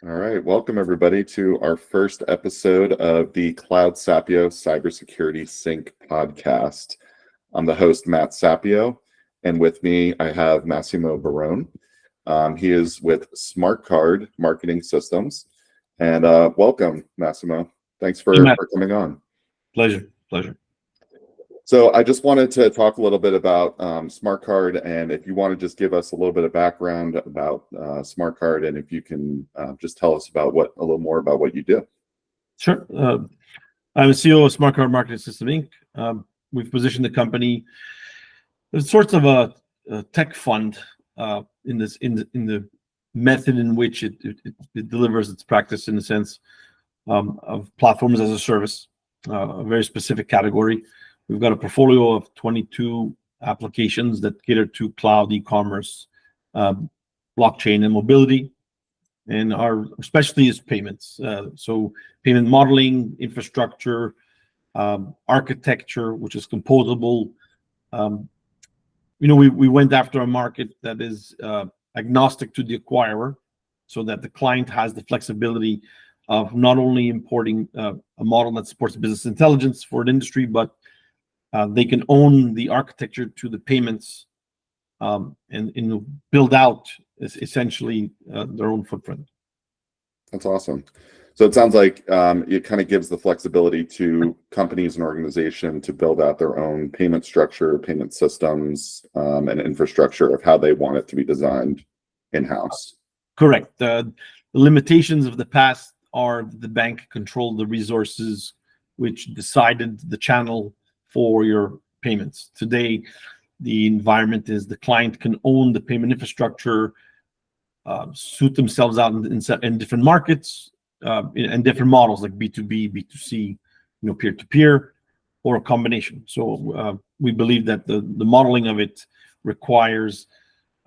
All right, welcome everybody to our first episode of the CloudSapio Cybersecurity Sync Podcast. I'm the host, Massimo, and with me I have Massimo Barone. He is with SmartCard Marketing Systems. And welcome, Massimo. Thanks for coming on. Pleasure. So I just wanted to talk a little bit about SmartCard, and if you want to just give us a little bit of background about SmartCard, and if you can just tell us about a little more about what you do. Sure. I'm the CEO of SmartCard Marketing System Inc. We've positioned the company as sort of a tech fund in the method in which it delivers its practice, in the sense of platforms as a service, a very specific category. We've got a portfolio of 22 applications that cater to cloud, e-commerce, blockchain, and mobility. And our specialty is payments. So payment modeling, infrastructure, architecture, which is composable. We went after a market that is agnostic to the acquirer, so that the client has the flexibility of not only importing a model that supports business intelligence for an industry, but they can own the architecture to the payments and build out essentially their own footprint. That's awesome. So it sounds like it kind of gives the flexibility to companies and organizations to build out their own payment structure, payment systems, and infrastructure of how they want it to be designed in-house. Correct. The limitations of the past are the bank controlled the resources, which decided the channel for your payments. Today, the environment is the client can own the payment infrastructure, suit themselves out in different markets and different models like B2B, B2C, peer-to-peer, or a combination. So we believe that the modeling of it requires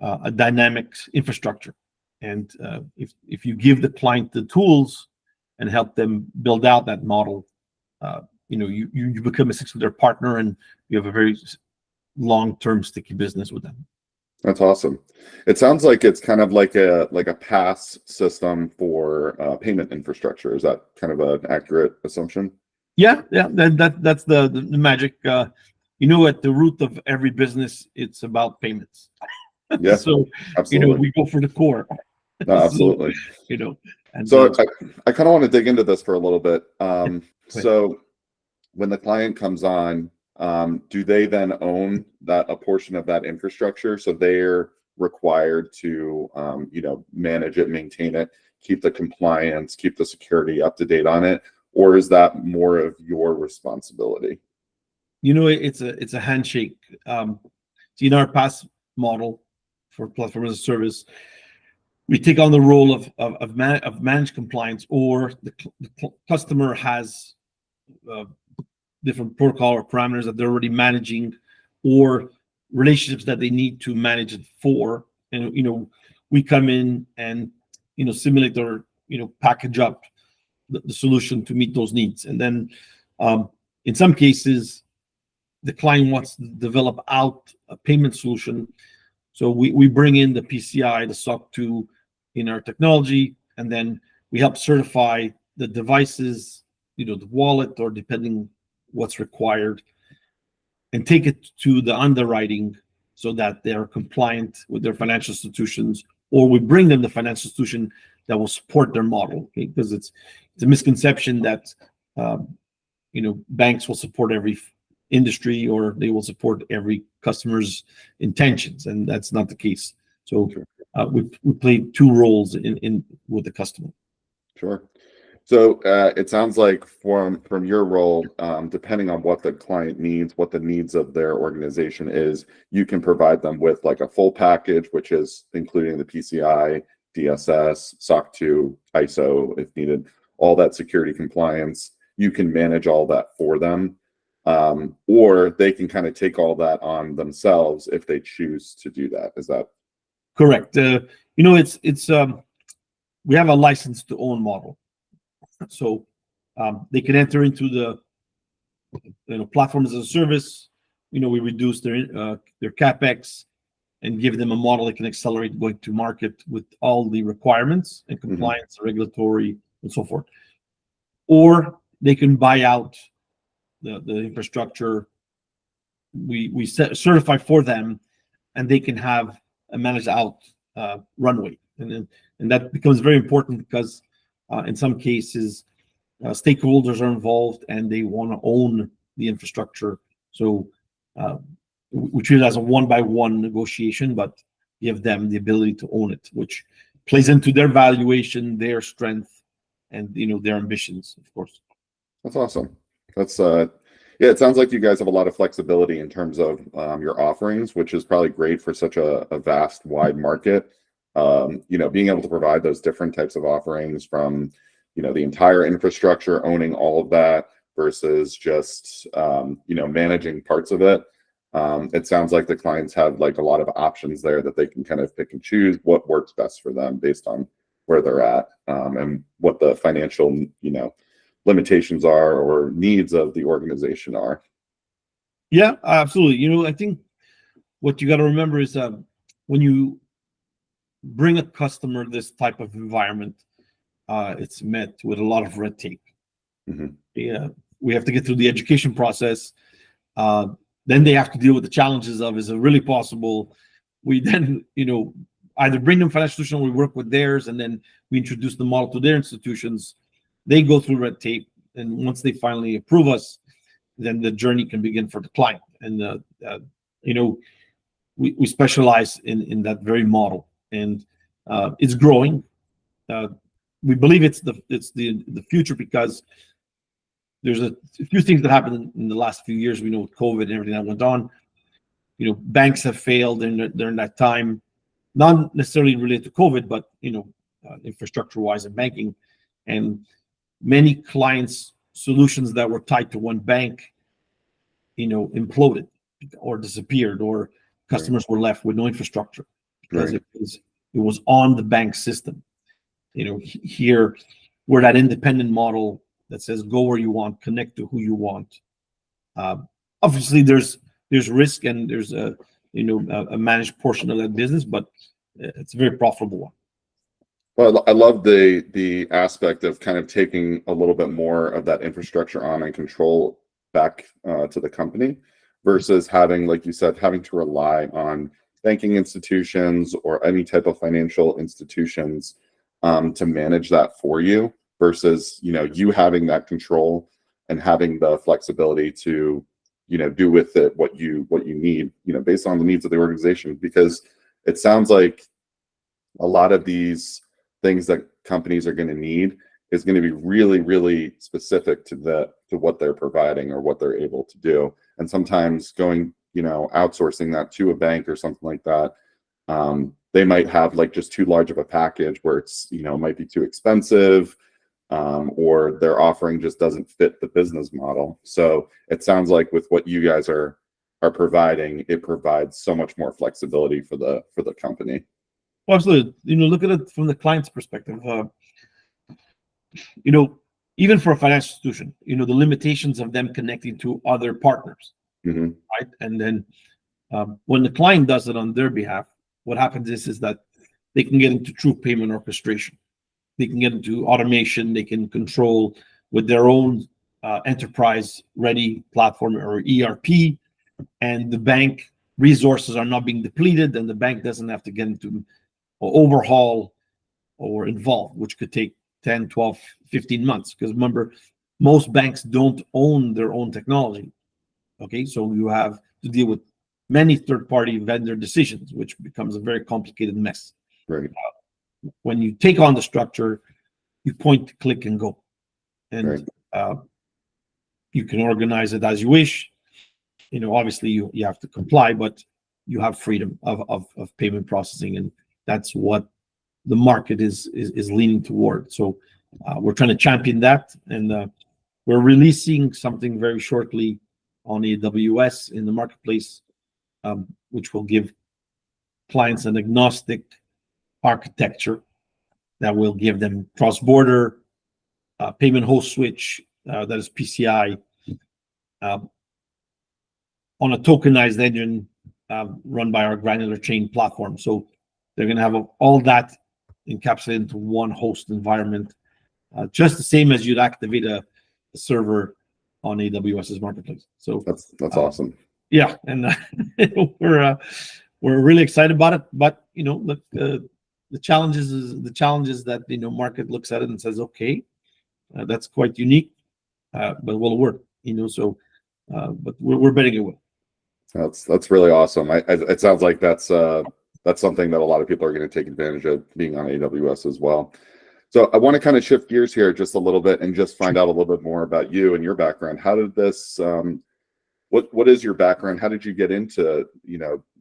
a dynamic infrastructure. And if you give the client the tools and help them build out that model, you become a successful partner, and you have a very long-term sticky business with them. That's awesome. It sounds like it's kind of like a pass system for payment infrastructure. Is that kind of an accurate assumption? Yeah. That's the magic. At the root of every business, it's about payments. Yeah. So absolutely. we go for the core. No, absolutely. And so I kind of want to dig into this for a little bit. So when the client comes on, do they then own a portion of that infrastructure? So they're required to, manage it, maintain it, keep the compliance, keep the security up to date on it, or is that more of your responsibility? It's a handshake. In our past model for platform as a service, we take on the role of managed compliance, or the customer has different protocol or parameters that they're already managing, or relationships that they need to manage it for. And we come in and simulate or package up the solution to meet those needs. And then in some cases, the client wants to develop out a payment solution. So we bring in the PCI, the SOC 2 in our technology, and then we help certify the devices, the wallet, or depending what's required, and take it to the underwriting so that they're compliant with their financial institutions, or we bring them the financial institution that will support their model. Okay? Because it's a misconception that banks will support every industry, or they will support every customer's intentions, and that's not the case. So we play two roles in with the customer. Sure. So it sounds like from your role, depending on what the client needs, what the needs of their organization is, you can provide them with like a full package, which is including the PCI, DSS, SOC 2, ISO if needed, all that security compliance. You can manage all that for them, or they can kind of take all that on themselves if they choose to do that. Is that correct? It's we have a license to own model. So they can enter into the platform as a service. We reduce their capex, and give them a model that can accelerate going to market with all the requirements and compliance, regulatory, and so forth. Or they can buy out the infrastructure. We certify for them, and they can have a managed out runway. And that becomes very important because in some cases, stakeholders are involved and they want to own the infrastructure. So we treat it as a one-by-one negotiation, but give them the ability to own it, which plays into their valuation, their strength, and their ambitions, of course. That's awesome. That's yeah, it sounds like you guys have a lot of flexibility in terms of your offerings, which is probably great for such a vast, wide market. Being able to provide those different types of offerings from, the entire infrastructure, owning all of that versus just, managing parts of it. It sounds like the clients have like a lot of options there that they can kind of pick and choose what works best for them based on where they're at and what the financial, limitations are or needs of the organization are. Yeah, absolutely. I think what you got to remember is when you bring a customer this type of environment, it's met with a lot of red tape. Yeah, we have to get through the education process. Then they have to deal with the challenges of, is it really possible? We then, either bring them financial institution, or we work with theirs, and then we introduce the model to their institutions. They go through red tape, and once they finally approve us, then the journey can begin for the client. And we specialize in that very model, and it's growing. We believe it's the future because there's a few things that happened in the last few years. We know with COVID and everything that went on. Banks have failed during that time, not necessarily related to COVID, but infrastructure-wise and banking, and many clients' solutions that were tied to one bank, imploded or disappeared, or customers were left with no infrastructure because it was on the bank system. Here we're that independent model that says go where you want, connect to who you want. Obviously, there's risk and there's a managed portion of that business, but it's a very profitable one. Well, I love the aspect of kind of taking a little bit more of that infrastructure on and control back to the company versus having, like you said, having to rely on banking institutions or any type of financial institutions to manage that for you versus, you having that control and having the flexibility to, do with it what you need, based on the needs of the organization. Because it sounds like a lot of these things that companies are going to need is going to be really, really specific to what they're providing or what they're able to do. And sometimes going, outsourcing that to a bank or something like that, they might have like just too large of a package where it's, might be too expensive, or their offering just doesn't fit the business model. So it sounds like with what you guys are providing, it provides so much more flexibility for the company. Well, absolutely. Look at it from the client's perspective. Even for a financial institution, the limitations of them connecting to other partners, right? And then when the client does it on their behalf, what happens is that they can get into true payment orchestration. They can get into automation. They can control with their own enterprise-ready platform or ERP, and the bank resources are not being depleted, and the bank doesn't have to get into overhaul or involve, which could take 10, 12, 15 months. Because remember, most banks don't own their own technology. Okay, so you have to deal with many third-party vendor decisions, which becomes a very complicated mess. Right. When you take on the structure, you point, click, and go. And you can organize it as you wish. Obviously, you have to comply, but you have freedom of payment processing, and that's what the market is leaning toward. So we're trying to champion that, and we're releasing something very shortly on AWS in the marketplace, which will give clients an agnostic architecture that will give them cross-border payment host switch that is PCI on a tokenized engine run by our granular chain platform. So they're going to have all that encapsulated into one host environment, just the same as you'd activate a server on AWS's marketplace. So That's awesome. Yeah, and we're really excited about it. But look, the challenges that market looks at it and says, okay, that's quite unique, but will it work? So but we're betting it will. That's really awesome. It sounds like that's something that a lot of people are going to take advantage of, being on AWS as well. So I want to kind of shift gears here just a little bit and just find out a little bit more about you and your background. How did this? What is your background? How did you get into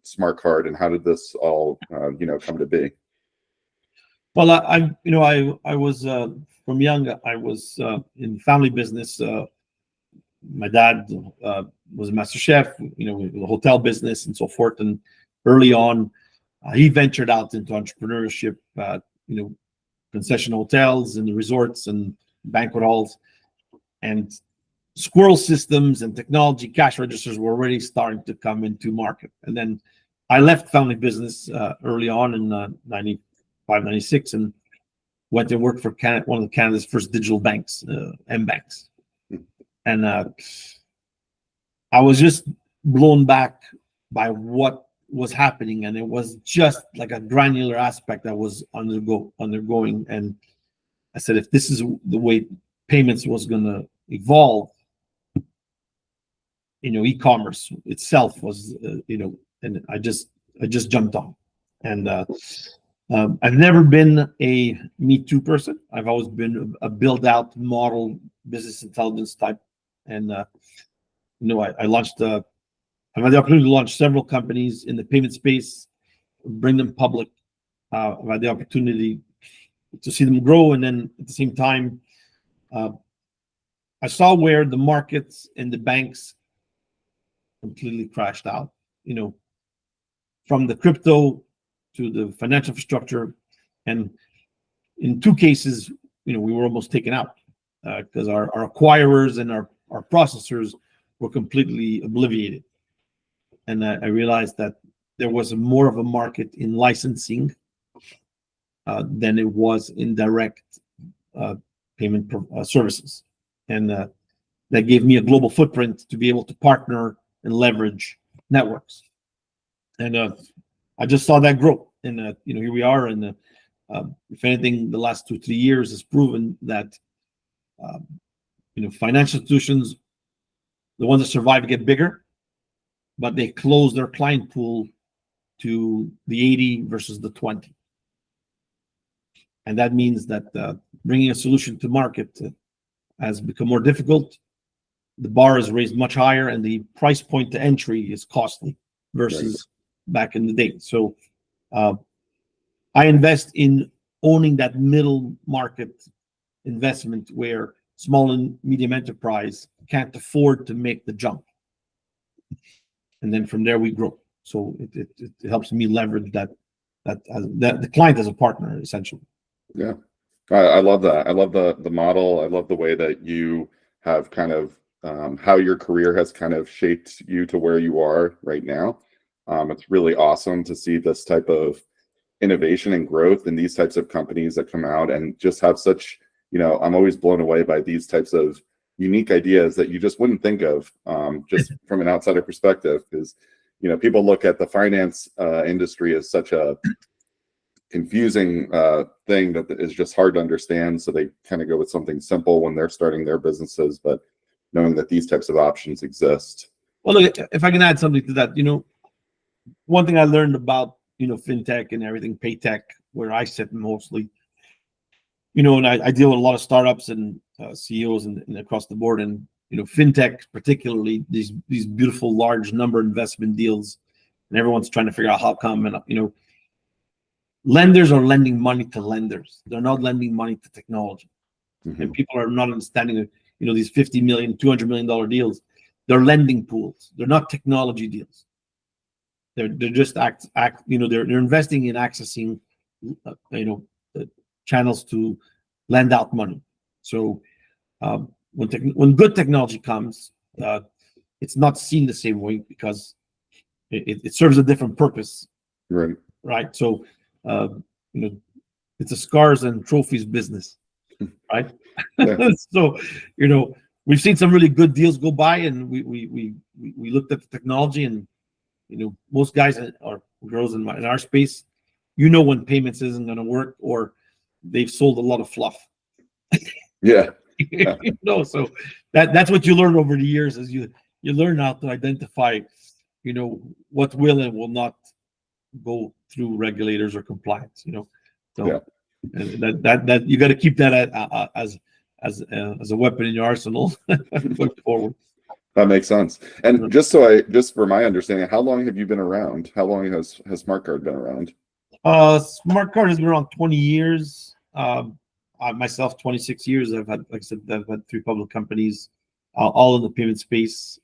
SmartCard, and how did this all come to be? Well, I was from young. I was in family business. My dad was a master chef, the hotel business and so forth. And early on, he ventured out into entrepreneurship, concession hotels and the resorts and banquet halls, and squirrel systems and technology cash registers were already starting to come into market. And then I left family business early on in 95, 96, and went to work for one of Canada's first digital banks, M-Banks. And I was just blown back by what was happening, and it was just like a granular aspect that was undergoing. And I said, if this is the way payments was going to evolve, e-commerce itself was, and I just jumped on. And I've never been a Me Too person. I've always been a build out model business intelligence type. And I launched I've had the opportunity to launch several companies in the payment space, bring them public. I've had the opportunity to see them grow, and then at the same time, I saw where the markets and the banks completely crashed out. From the crypto to the financial infrastructure, and in two cases, we were almost taken out because our acquirers and our processors were completely obliterated. And I realized that there was more of a market in licensing than it was in direct payment services. And that gave me a global footprint to be able to partner and leverage networks. And I just saw that grow. And here we are. And if anything, the last 2-3 years has proven that financial institutions, the ones that survive, get bigger, but they close their client pool to the 80 versus the 20. And that means that bringing a solution to market has become more difficult. The bar is raised much higher, and the price point to entry is costly versus back in the day. So I invest in owning that middle market investment where small and medium enterprise can't afford to make the jump. And then from there we grow. So it helps me leverage that the client as a partner, essentially. Yeah, I love that. I love the model. I love the way that you have kind of how your career has kind of shaped you to where you are right now. It's really awesome to see this type of innovation and growth in these types of companies that come out and just have such, I'm always blown away by these types of unique ideas that you just wouldn't think of just from an outsider perspective, because people look at the finance industry as such a confusing thing that is just hard to understand, so they kind of go with something simple when they're starting their businesses, but knowing that these types of options exist. Well, look, if I can add something to that, one thing I learned about fintech and everything, PayTech, where I sit mostly, and I deal with a lot of startups and CEOs and across the board, and fintech particularly, these beautiful large number investment deals, and everyone's trying to figure out how come. And lenders are lending money to lenders; they're not lending money to technology. Mm-hmm. And people are not understanding that these $50 million, $200 million deals, they're lending pools. They're not technology deals. They're just they're investing in accessing channels to lend out money. So when good technology comes, it's not seen the same way, because it serves a different purpose, Right. right? So, it's a scars and trophies business, right? Yeah. So, we've seen some really good deals go by, and we looked at the technology, and most guys or girls in our space, when payments isn't going to work, or they've sold a lot of fluff. Yeah. So that's what you learn over the years, is you learn how to identify, what will and will not go through regulators or compliance. So Yeah. and that you got to keep that as a weapon in your arsenal going forward. That makes sense. And just for my understanding, how long have you been around? How long has SmartCard been around? SmartCard has been around 20 years. Myself, 26 years. I've had 3 public companies, all in the payment space.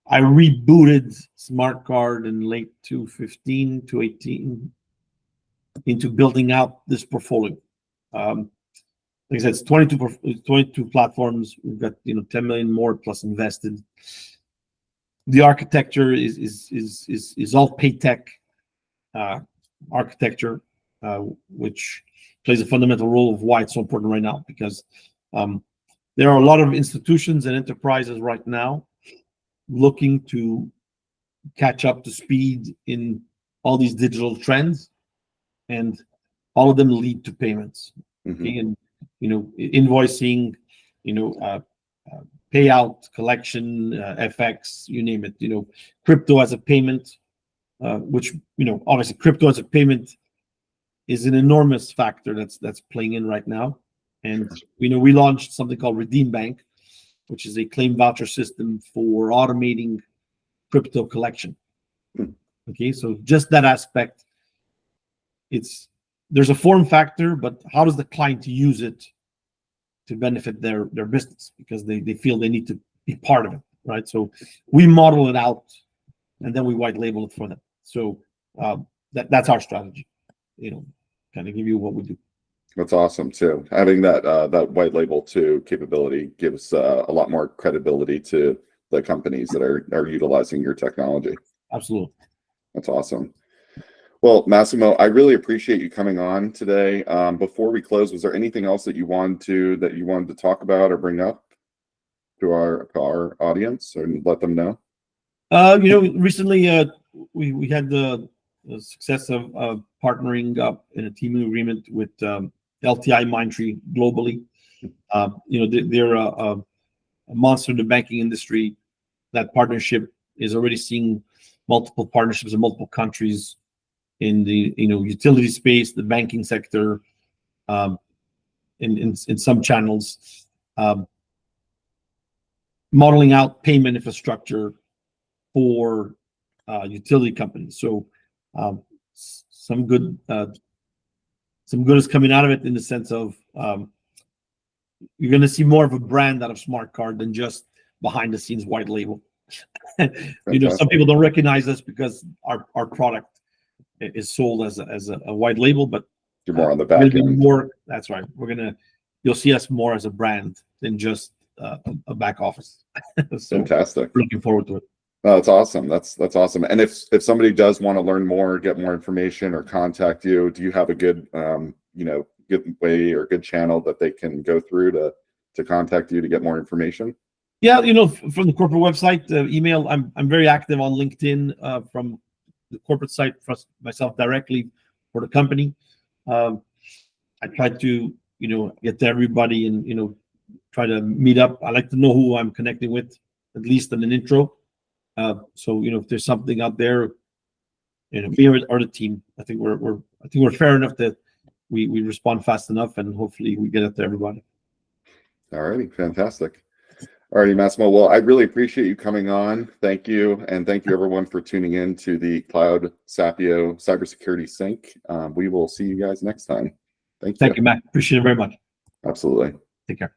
I rebooted SmartCard in late 2015 to 18 into building out this portfolio. Like I said, it's 22 platforms. We've got 10 million more plus invested. The architecture is all PayTech architecture, which plays a fundamental role of why it's so important right now, because there are a lot of institutions and enterprises right now looking to catch up to speed in all these digital trends, and all of them lead to payments. Okay? And invoicing, payout, collection, FX, you name it. Crypto as a payment, which obviously crypto as a payment is an enormous factor that's playing in right now. And we launched something called Redeem Bank, which is a claim voucher system for automating crypto collection. Okay, so just that aspect, there's a form factor, but how does the client use it to benefit their business? Because they feel they need to be part of it, right? So we model it out, and then we white label it for them. So that's our strategy, kind of give you what we do. That's awesome too. Having that white label too capability gives a lot more credibility to the companies that are utilizing your technology. Absolutely. That's awesome. Well, Massimo, I really appreciate you coming on today. Before we close, was there anything else that you wanted to talk about or bring up to our audience, or let them know? Recently we had the success of partnering up in a teaming agreement with LTI Mindtree globally. They're a monster in the banking industry. That partnership is already seeing multiple partnerships in multiple countries in the utility space, the banking sector, in some channels, modeling out payment infrastructure for utility companies. So some good is coming out of it, in the sense of you're going to see more of a brand out of SmartCard than just behind the scenes white label. Some people don't recognize us because our product is sold as a white label, but you're more on the back end. That's right. You'll see us more as a brand than just a back office. So fantastic. Looking forward to it. Oh, that's awesome. That's awesome. And if somebody does want to learn more, get more information, or contact you, do you have a good good way or good channel that they can go through to contact you to get more information? Yeah, from the corporate website, email. I'm very active on LinkedIn from the corporate site for myself directly for the company. I try to get to everybody and try to meet up. I like to know who I'm connecting with, at least in an intro. So if there's something out there, me or the team, I think we're fair enough that we respond fast enough, and hopefully we get it to everybody. All righty, fantastic. All righty, Massimo. Well, I really appreciate you coming on. Thank you, and thank you everyone for tuning in to the CloudSapio Cybersecurity Sync. We will see you guys next time. Thank you. Thank you, Matt. Appreciate it very much. Absolutely. Take care.